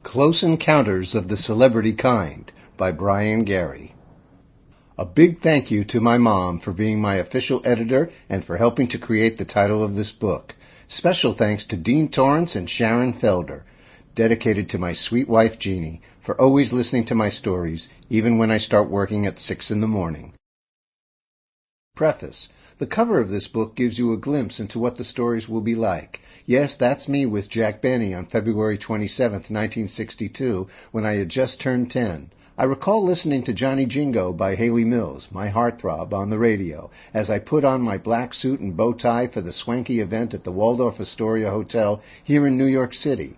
Close Encounters of the Celebrity Kind by Brian Gari. A big thank you to my mom for being my official editor and for helping to create the title of this book. Special thanks to Dean Torrance and Sharon Felder, dedicated to my sweet wife Jeannie, for always listening to my stories, even when I start working at 6 in the morning. Preface. The cover of this book gives you a glimpse into what the stories will be like. Yes, that's me with Jack Benny on February 27, 1962, when I had just turned 10. I recall listening to Johnny Jingo by Haley Mills, my heartthrob, on the radio, as I put on my black suit and bow tie for the swanky event at the Waldorf Astoria Hotel here in New York City.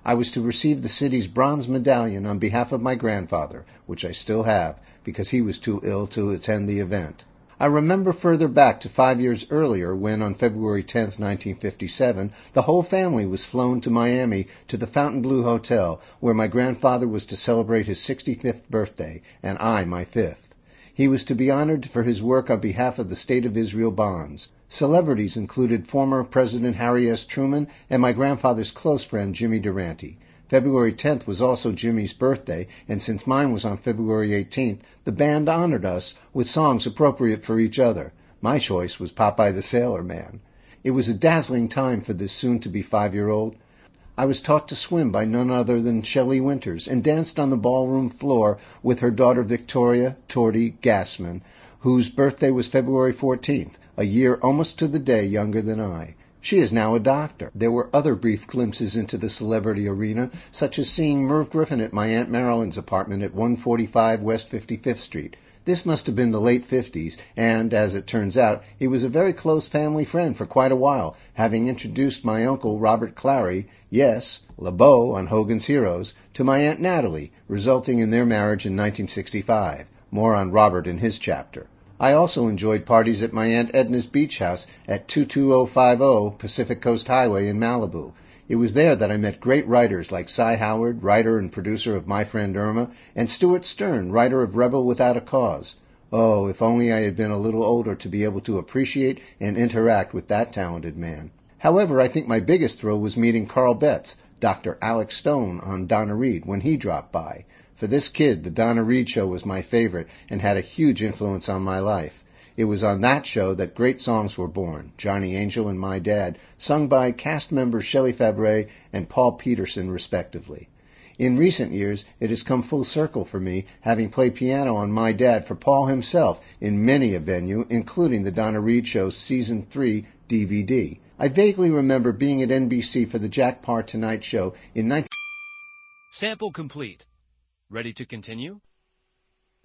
I was to receive the city's bronze medallion on behalf of my grandfather, which I still have, because he was too ill to attend the event. I remember further back to 5 years earlier when, on February 10, 1957, the whole family was flown to Miami to the Fontainebleau Hotel, where my grandfather was to celebrate his 65th birthday, and I my 5th. He was to be honored for his work on behalf of the State of Israel bonds. Celebrities included former President Harry S. Truman and my grandfather's close friend Jimmy Durante. February 10th was also Jimmy's birthday, and since mine was on February 18th, the band honored us with songs appropriate for each other. My choice was Popeye the Sailor Man. It was a dazzling time for this soon-to-be 5-year-old. I was taught to swim by none other than Shelley Winters, and danced on the ballroom floor with her daughter Victoria Torty Gassman, whose birthday was February 14th, a year almost to the day younger than I. She is now a doctor. There were other brief glimpses into the celebrity arena, such as seeing Merv Griffin at my Aunt Marilyn's apartment at 145 West 55th Street. This must have been the late 50s, and, as it turns out, he was a very close family friend for quite a while, having introduced my uncle Robert Clary, yes, LeBeau on Hogan's Heroes, to my Aunt Natalie, resulting in their marriage in 1965. More on Robert in his chapter. I also enjoyed parties at my Aunt Edna's beach house at 22050 Pacific Coast Highway in Malibu. It was there that I met great writers like Cy Howard, writer and producer of My Friend Irma, and Stuart Stern, writer of Rebel Without a Cause. Oh, if only I had been a little older to be able to appreciate and interact with that talented man. However, I think my biggest thrill was meeting Carl Betts, Dr. Alex Stone, on Donna Reed when he dropped by. For this kid, the Donna Reed Show was my favorite and had a huge influence on my life. It was on that show that great songs were born, Johnny Angel and My Dad, sung by cast members Shelley Fabre and Paul Peterson, respectively. In recent years, it has come full circle for me, having played piano on My Dad for Paul himself in many a venue, including the Donna Reed Show's Season 3 DVD. I vaguely remember being at NBC for the Jack Paar Tonight Show in 19... Sample complete. Ready to continue?